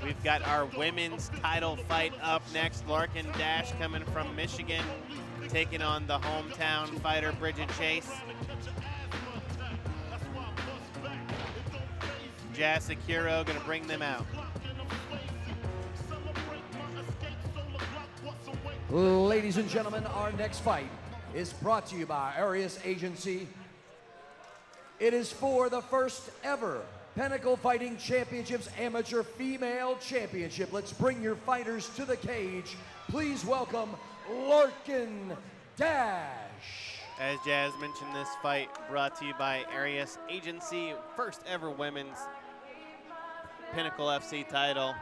We've got our women's title fight up next. Larkyn Dasch coming from Michigan, taking on the hometown fighter, Brigid Chase. Jazz Akiro gonna bring them out. Ladies and gentlemen, our next fight is brought to you by Arius Agency. It is for the first ever Pinnacle Fighting Championships Amateur Female Championship. Let's bring your fighters to the cage. Please welcome Larkyn Dasch. As Jazz mentioned, this fight brought to you by Arius Agency, first ever women's Pinnacle FC title.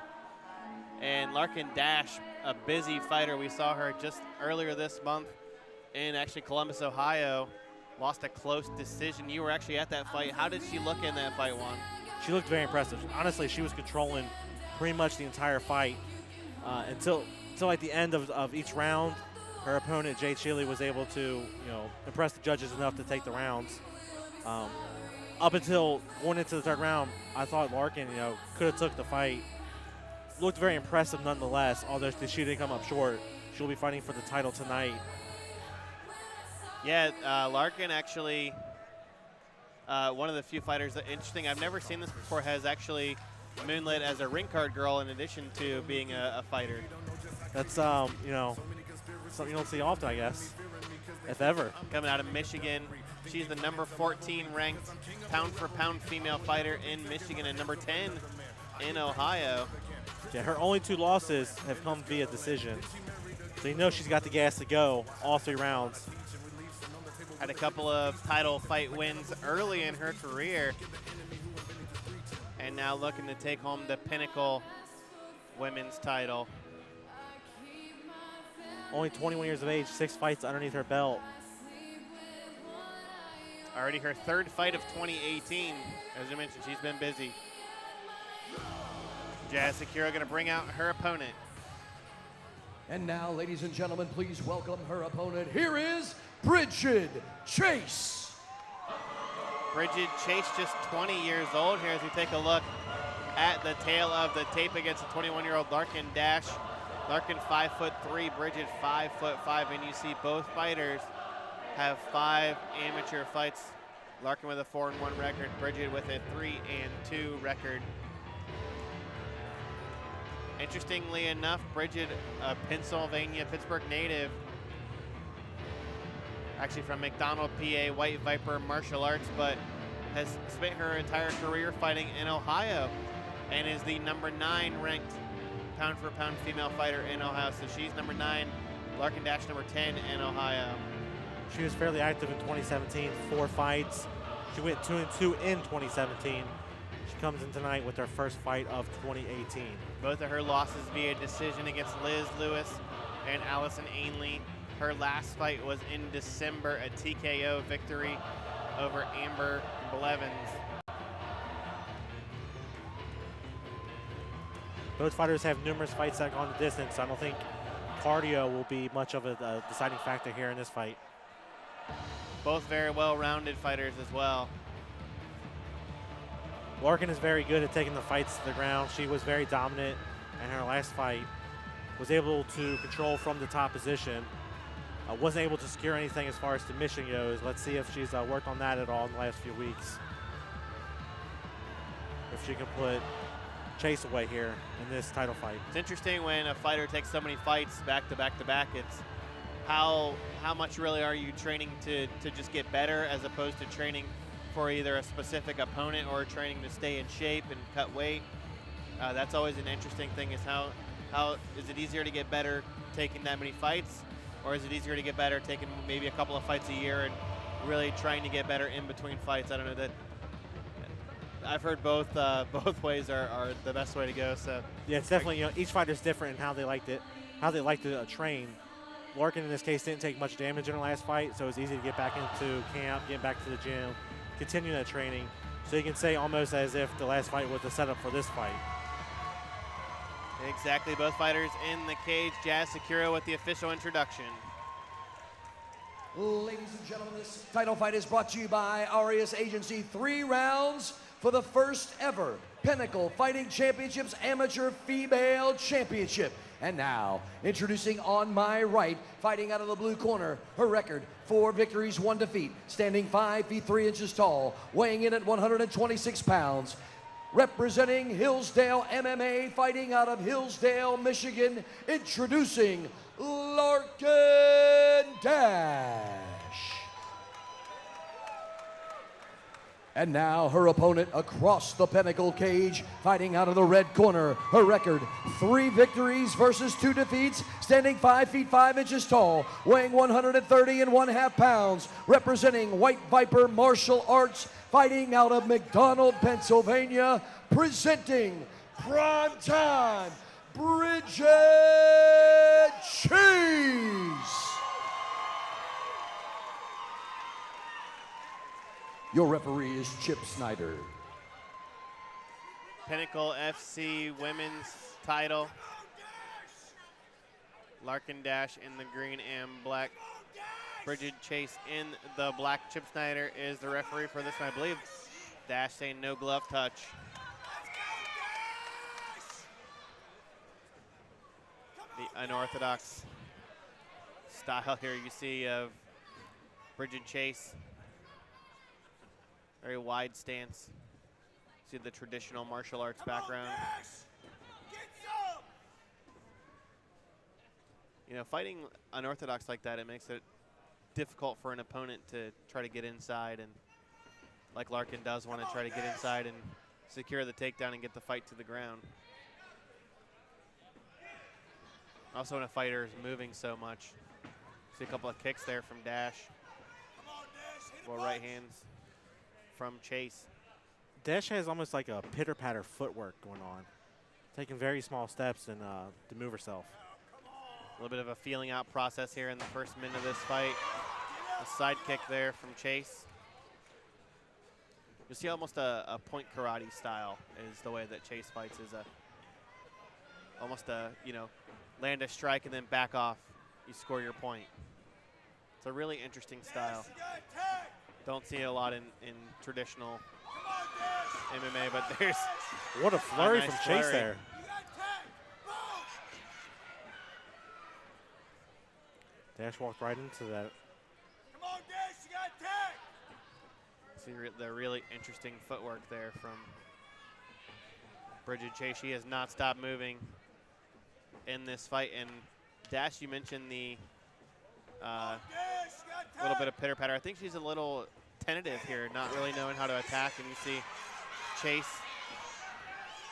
And Larkyn Dasch, a busy fighter. We saw her just earlier this month in actually Columbus, Ohio. Lost a close decision. You were actually at that fight. How did she look in that fight, Juan? She looked very impressive. Honestly, she was controlling pretty much the entire fight until like the end of each round. Her opponent, Jay Chile, was able to impress the judges enough to take the rounds. Up until going into the third round, I thought Larkyn could have took the fight. Looked very impressive nonetheless, although she didn't come up short. She'll be fighting for the title tonight. Yeah, Larkyn actually, one of the few fighters that, interesting, I've never seen this before, has actually moonlit as a ring card girl in addition to being a fighter. That's, something you don't see often, I guess, if ever. Coming out of Michigan. She's the number 14 ranked pound-for-pound female fighter in Michigan and number 10 in Ohio. Yeah, her only 2 losses have come via decision. So she's got the gas to go all 3 rounds. Had a couple of title fight wins early in her career. And now looking to take home the Pinnacle women's title. Only 21 years of age, 6 fights underneath her belt. Already her 3rd fight of 2018. As you mentioned, she's been busy. Jazz Akiro gonna bring out her opponent. And now, ladies and gentlemen, please welcome her opponent. Here is Brigid Chase. Brigid Chase, just 20 years old here as we take a look at the tail of the tape against the 21-year-old Larkyn Dasch. Larkyn 5'3", Brigid 5'5", and you see both fighters have 5 amateur fights. Larkyn with a 4-1 record, Brigid with a 3-2 record. Interestingly enough, Brigid, a Pennsylvania, Pittsburgh native, actually from McDonald, PA, White Viper Martial Arts, but has spent her entire career fighting in Ohio and is the number 9 ranked pound-for-pound female fighter in Ohio. So she's number 9, Larkyn Dasch number 10 in Ohio. She was fairly active in 2017, 4 fights. She went 2-2 in 2017. She comes in tonight with her first fight of 2018. Both of her losses via decision against Liz Lewis and Allison Ainley. Her last fight was in December, a TKO victory over Amber Blevins. Both fighters have numerous fights that have gone the distance, so I don't think cardio will be much of a deciding factor here in this fight. Both very well-rounded fighters as well. Larkyn is very good at taking the fights to the ground. She was very dominant in her last fight. Was able to control from the top position. Wasn't able to secure anything as far as submission goes. Let's see if she's worked on that at all in the last few weeks. If she can put Chase away here in this title fight. It's interesting when a fighter takes so many fights back to back to back. It's how much really are you training to just get better as opposed to training for either a specific opponent or training to stay in shape and cut weight. That's always an interesting thing, is how is it easier to get better taking that many fights, or is it easier to get better taking maybe a couple of fights a year and really trying to get better in between fights? I don't know. That I've heard both ways are the best way to go. So yeah, it's definitely, each fighter's different in how they like to train. Larkyn in this case didn't take much damage in her last fight, so it's easy to get back into camp, get back to the gym, continue that training. So you can say almost as if the last fight was the setup for this fight. Exactly, both fighters in the cage. Jazz Akiro with the official introduction. Ladies and gentlemen, this title fight is brought to you by Arius Agency. 3 rounds for the first ever Pinnacle Fighting Championships Amateur Female Championship. And now, introducing on my right, fighting out of the blue corner, her record, 4 victories, 1 defeat, standing 5 feet 3 inches tall, weighing in at 126 pounds, representing Hillsdale MMA, fighting out of Hillsdale, Michigan, introducing Larkyn Dasch. And now her opponent across the Pinnacle cage, fighting out of the red corner, her record, 3 victories versus 2 defeats, standing 5 feet 5 inches tall, weighing 130.5 pounds, representing White Viper Martial Arts, fighting out of McDonald, Pennsylvania, presenting Prime Time, Brigid Chase. Your referee is Chip Snyder. Pinnacle FC women's title. Larkyn Dasch in the green and black. Brigid Chase in the black. Chip Snyder is the referee for this one. I believe Dasch saying no glove touch. The unorthodox style here you see of Brigid Chase. Very wide stance. See the traditional martial arts background. You know, fighting unorthodox like that, it makes it difficult for an opponent to try to get inside, and like Larkyn does want to try to get inside and secure the takedown and get the fight to the ground. Also when a fighter is moving so much. See a couple of kicks there from Dasch. Well, right hands from Chase. Dasch has almost like a pitter-patter footwork going on, taking very small steps and to move herself. A little bit of a feeling out process here in the first minute of this fight. A side kick there from Chase. You see almost a point karate style is the way that Chase fights, is almost a, you know, land a strike and then back off. You score your point. It's a really interesting style. Don't see it a lot in traditional MMA, but there's what a flurry nice from Chase flurry there. Dasch walked right into that. Come on, Dasch, you got tag. See the really interesting footwork there from Brigid Chase. She has not stopped moving in this fight. And Dasch, you mentioned the little bit of pitter patter. I think she's a little tentative here, not really knowing how to attack. And you see Chase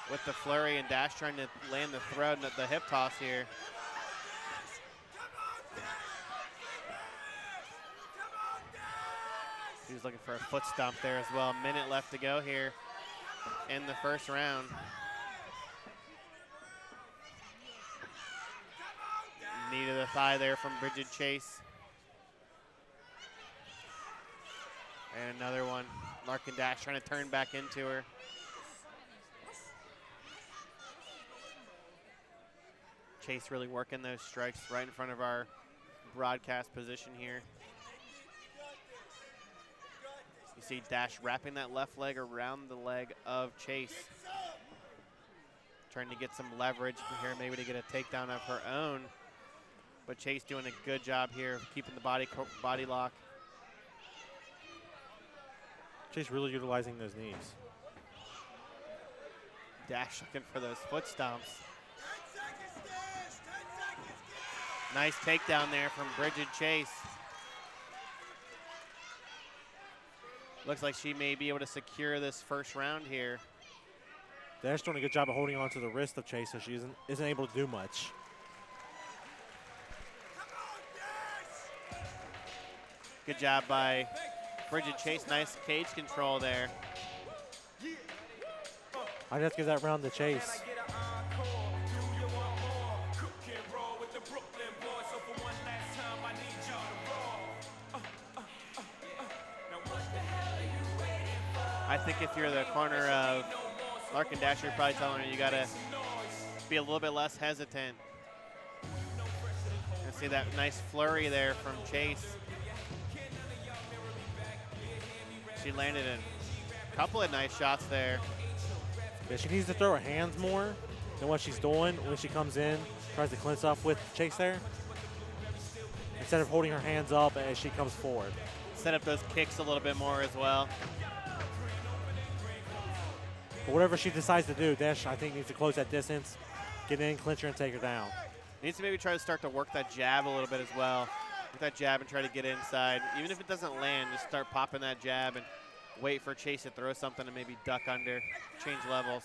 with the flurry and Dasch trying to land the throw and the hip toss here. He's looking for a foot stomp there as well. A minute left to go here in the first round. Knee to the thigh there from Brigid Chase. And another one. Larkyn Dasch trying to turn back into her. Chase really working those strikes right in front of our broadcast position here. You see Dasch wrapping that left leg around the leg of Chase. Trying to get some leverage here, maybe to get a takedown of her own. But Chase doing a good job here of keeping the body lock. Chase really utilizing those knees. Dasch looking for those foot stomps. Nice takedown there from Brigid Chase. Looks like she may be able to secure this first round here. Dasch doing a good job of holding on to the wrist of Chase so she isn't able to do much. Good job by Brigid Chase. Nice cage control there. I'd have to give that round to Chase. I think if you're the corner of Larkyn Dasch, you're probably telling her you got to be a little bit less hesitant. You see that nice flurry there from Chase. She landed a Couple of nice shots there. Yeah, she needs to throw her hands more than what she's doing when she comes in, tries to clinch up with Chase there. Instead of holding her hands up as she comes forward. Set up those kicks a little bit more as well. But whatever she decides to do, Dasch, I think, needs to close that distance, get in, clinch her, and take her down. Needs to maybe try to start to work that jab a little bit as well. Work that jab and try to get inside. Even if it doesn't land, just start popping that jab and wait for Chase to throw something and maybe duck under, change levels.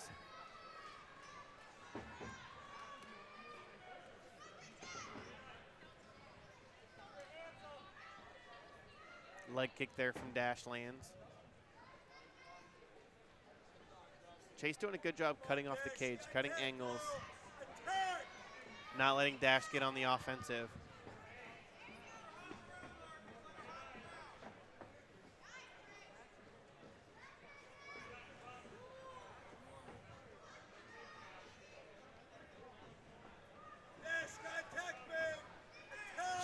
Leg kick there from Dasch lands. Chase doing a good job cutting off the cage, cutting angles, not letting Dasch get on the offensive.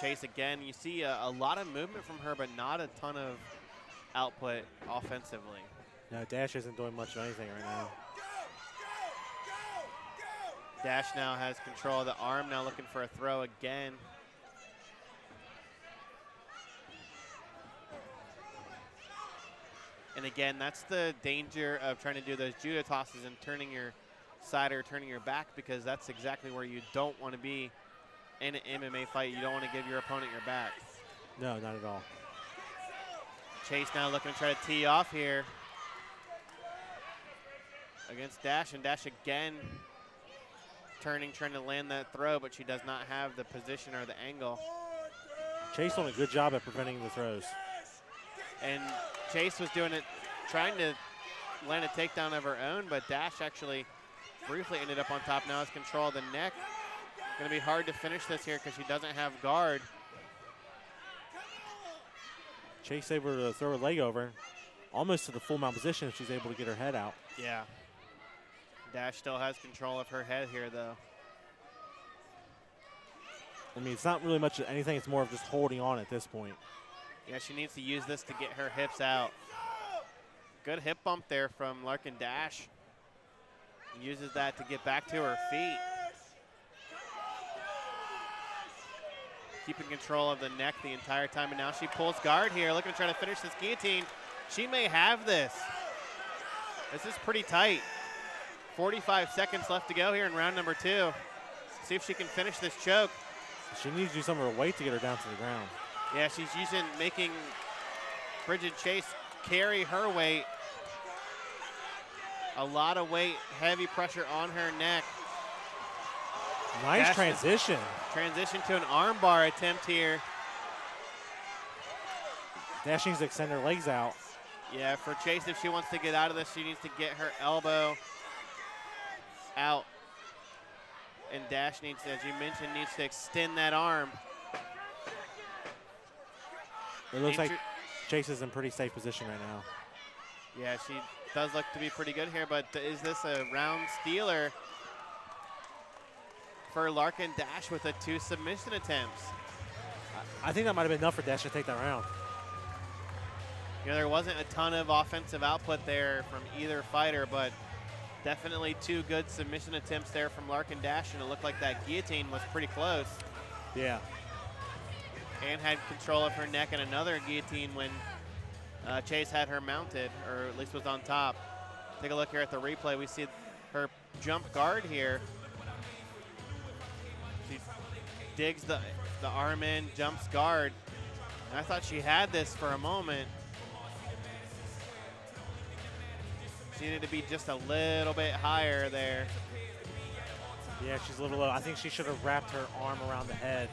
Chase again, you see a lot of movement from her, but not a ton of output offensively. No, Dasch isn't doing much of anything right now. Dasch now has control of the arm, now looking for a throw again. And again, that's the danger of trying to do those judo tosses and turning your side or turning your back, because that's exactly where you don't want to be in an MMA fight. You don't want to give your opponent your back. No, not at all. Chase now looking to try to tee off here against Dasch, and Dasch again turning, trying to land that throw, but she does not have the position or the angle. Chase doing a good job at preventing the throws. And Chase was doing it, trying to land a takedown of her own, but Dasch actually briefly ended up on top. Now has control of the neck. Going to be hard to finish this here because she doesn't have guard. Chase able to throw her leg over, almost to the full mount position if she's able to get her head out. Yeah. Dasch still has control of her head here, though. I mean, it's not really much of anything. It's more of just holding on at this point. Yeah, she needs to use this to get her hips out. Good hip bump there from Larkyn Dasch. Uses that to get back to her feet. Keeping control of the neck the entire time, and now she pulls guard here, looking to try to finish this guillotine. She may have this. This is pretty tight. 45 seconds left to go here in round number 2. See if she can finish this choke. She needs to do some of her weight to get her down to the ground. Yeah, she's making Brigid Chase carry her weight. A lot of weight, heavy pressure on her neck. Nice Dasch transition. Transition to an armbar attempt here. Dasch needs to extend her legs out. Yeah, for Chase, if she wants to get out of this, she needs to get her elbow out. And Dasch needs to, as you mentioned, needs to extend that arm. It looks like Chase is in pretty safe position right now. Yeah, she does look to be pretty good here, but is this a round stealer for Larkyn Dasch with the 2 submission attempts? I think that might have been enough for Dasch to take that round. You know, there wasn't a ton of offensive output there from either fighter, but definitely 2 good submission attempts there from Larkyn Dasch, and it looked like that guillotine was pretty close. Yeah. And had control of her neck, and another guillotine when Chase had her mounted, or at least was on top. Take a look here at the replay. We see her jump guard here. She digs the arm in, jumps guard. And I thought she had this for a moment. She needed to be just a little bit higher there. Yeah, she's a little low. I think she should have wrapped her arm around the head.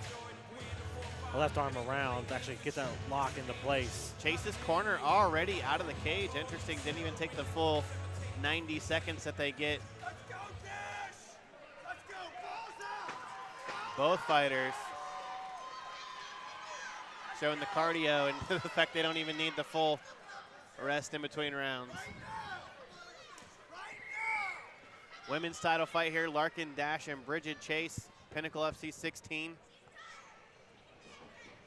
Her left arm around to actually get that lock into place. Chase's corner already out of the cage. Interesting, didn't even take the full 90 seconds that they get. Let's go, Dash! Let's go, balls up! Both fighters showing the cardio and the fact they don't even need the full rest in between rounds. Women's title fight here, Larkyn Dasch and Brigid Chase, Pinnacle FC 16.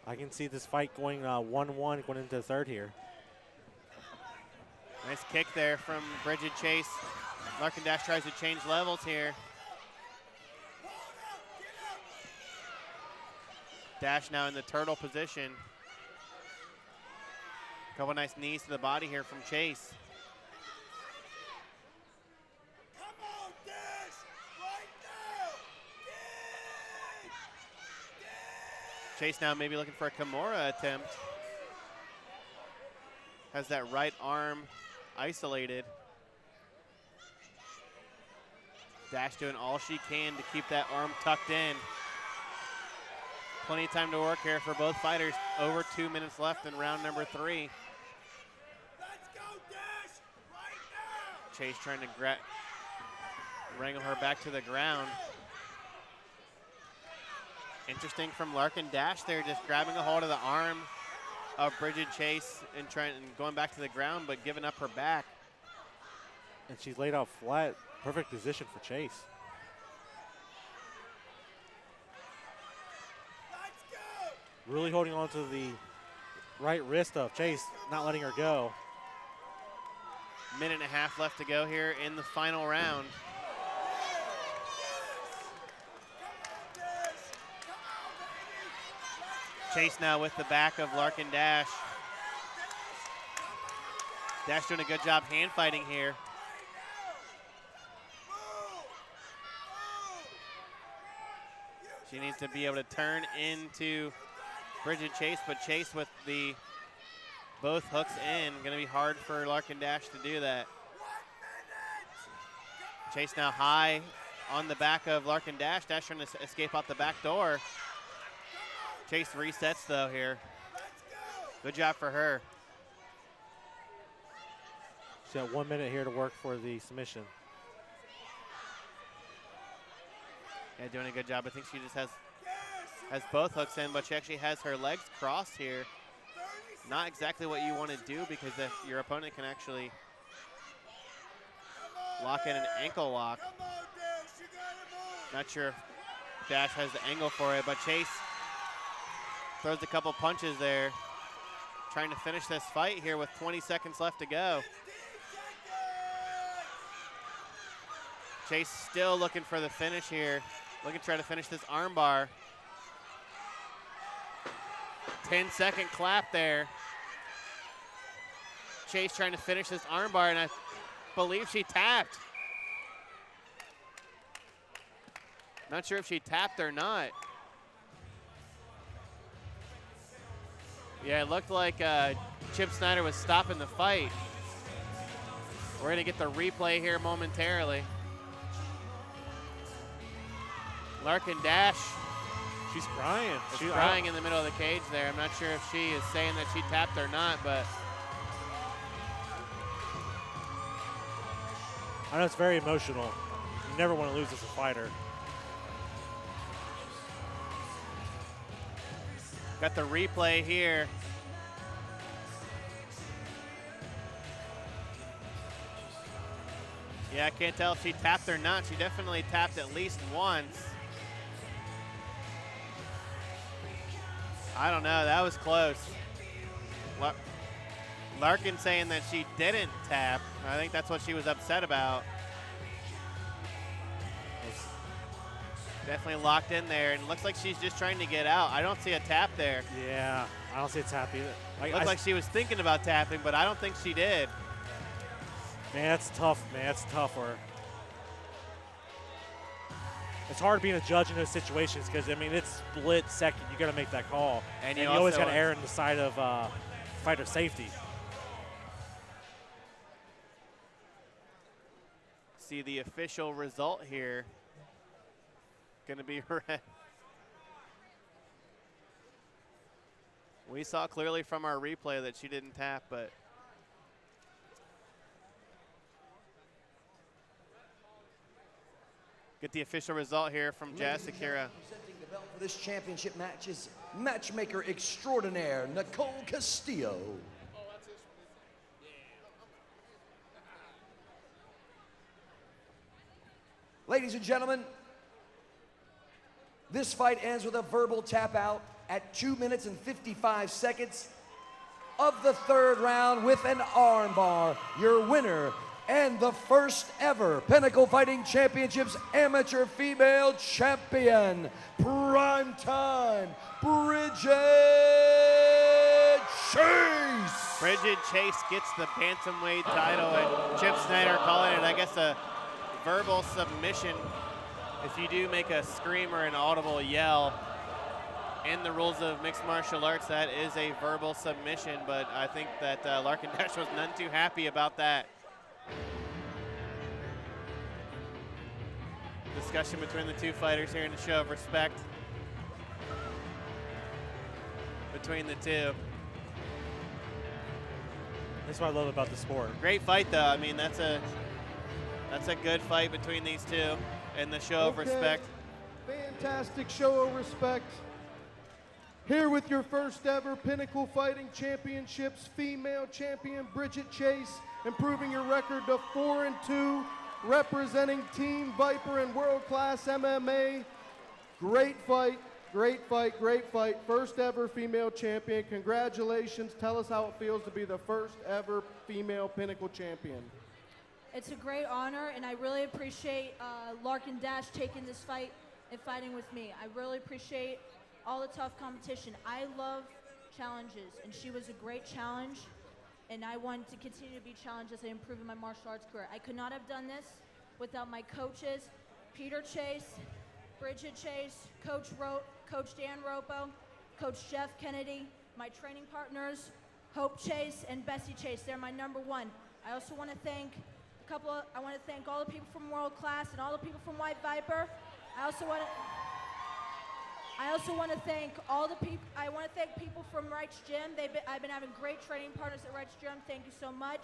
I can see this fight going 1-1 going into the third here. Nice kick there from Brigid Chase. Larkyn Dasch tries to change levels here. Dasch now in the turtle position. Couple nice knees to the body here from Chase. Come on, Dash! Right now! Chase now maybe looking for a Kimura attempt. Has that right arm isolated. Dasch doing all she can to keep that arm tucked in. Plenty of time to work here for both fighters. Over 2 minutes left in round number 3. Let's go, Dash! Right now! Chase trying to wrangle her back to the ground. Interesting from Larkyn Dasch there, just grabbing a hold of the arm of Brigid Chase and going back to the ground, but giving up her back. And she's laid out flat. Perfect position for Chase. Let's go! Really holding on to the right wrist of Chase, not letting her go. Minute and a half left to go here in the final round. Chase now with the back of Larkyn Dasch. Dasch doing a good job hand fighting here. She needs to be able to turn into Brigid Chase, but Chase with the both hooks in. Gonna be hard for Larkyn Dasch to do that. Chase now high on the back of Larkyn Dasch. Dasch trying to escape out the back door. Chase resets though here. Good job for her. She's got 1 minute here to work for the submission. Yeah, doing a good job. I think she just has both hooks in, but she actually has her legs crossed here. Not exactly what you want to do, because if your opponent can actually lock in an ankle lock. Not sure if Dasch has the angle for it, but Chase throws a couple punches there. Trying to finish this fight here with 20 seconds left to go. Chase still looking for the finish here. Looking to try to finish this armbar. 10-second clap there. Chase trying to finish this armbar, and I believe she tapped. Not sure if she tapped or not. Yeah, it looked like Chip Snyder was stopping the fight. We're gonna get the replay here momentarily. Larkyn Dasch, She's crying. she's crying in the middle of the cage there. I'm not sure if she is saying that she tapped or not, but I know it's very emotional. You never want to lose as a fighter. got the replay here. Yeah, I can't tell if she tapped or not. She definitely tapped at least once. I don't know, that was close. Larkyn saying that she didn't tap. I think that's what she was upset about. It's definitely locked in there, and it looks like she's just trying to get out. I don't see a tap there. Yeah, I don't see a tap either. Looks like she was thinking about tapping, but I don't think she did. Man, that's tough, man. That's tough. It's hard being a judge in those situations because, I mean, it's split second. You got to make that call. And you always got to err on the side of fighter safety. See the official result here. Going to be red. We saw clearly from our replay that she didn't tap, but get the official result here from Jazz Akira. Presenting the belt for this championship match is matchmaker extraordinaire Nicole Castillo. Ladies and gentlemen, this fight ends with a verbal tap out at 2 minutes and 55 seconds. of the third round with an armbar, your winner and the first ever Pinnacle Fighting Championships Amateur Female Champion, primetime, Brigid Chase. Brigid Chase gets the bantamweight title, and Chip Snyder calling it, I guess, a verbal submission. If you do make a scream or an audible yell in the rules of mixed martial arts, that is a verbal submission, but I think that Larkyn Dasch was none too happy about that. Discussion between the two fighters here in a show of respect between the two. That's what I love about the sport. Great fight, though. I mean, that's a good fight between these two in the show of respect. Fantastic show of respect. Here with your first ever Pinnacle Fighting Championships female champion, Brigid Chase, improving your record to 4-2, representing Team Viper in world-class MMA. Great fight, great fight, great fight. First ever female champion. Congratulations. Tell us how it feels to be the first ever female Pinnacle champion. It's a great honor, and I really appreciate Larkyn Dasch taking this fight and fighting with me. I really appreciate all the tough competition. I love challenges, and she was a great challenge, and I want to continue to be challenged as I improve in my martial arts career. I could not have done this without my coaches, Peter Chase, Brigid Chase, Coach Dan Ropo, Coach Jeff Kennedy, my training partners, Hope Chase and Bessie Chase. They're my number one. I also want to thank I want to thank all the people from World Class and all the people from White Viper. I also want to thank all the people. I want to thank people from Wright's Gym. I've been having great training partners at Wright's Gym. Thank you so much.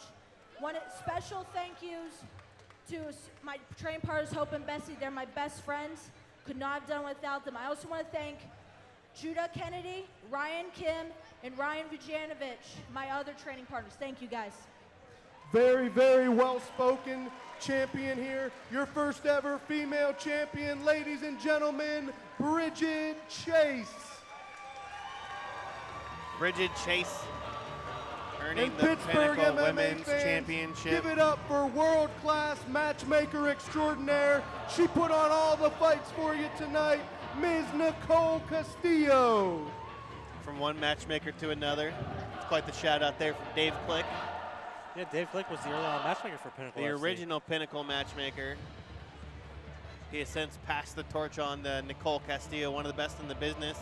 Special thank yous to my training partners, Hope and Bessie. They're my best friends. Could not have done without them. I also want to thank Judah Kennedy, Ryan Kim, and Ryan Vujanovic, my other training partners. Thank you, guys. Very, very well-spoken champion here. Your first ever female champion, ladies and gentlemen, Brigid Chase. Brigid Chase earning And the Pittsburgh Pinnacle MMA Women's fans, Championship. give it up for world-class matchmaker extraordinaire. She put on all the fights for you tonight, Ms. Nicole Castillo. From one matchmaker to another. It's quite the shout out there from Dave Click, Yeah, Dave Click was the early on matchmaker for Pinnacle the FC. original Pinnacle matchmaker. He has since passed the torch on to Nicole Castillo, one of the best in the business.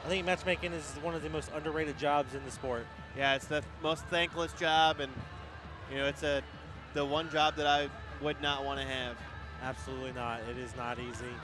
I think matchmaking is one of the most underrated jobs in the sport. Yeah, it's the most thankless job, and you know, it's the one job that I would not want to have. Absolutely not. It is not easy.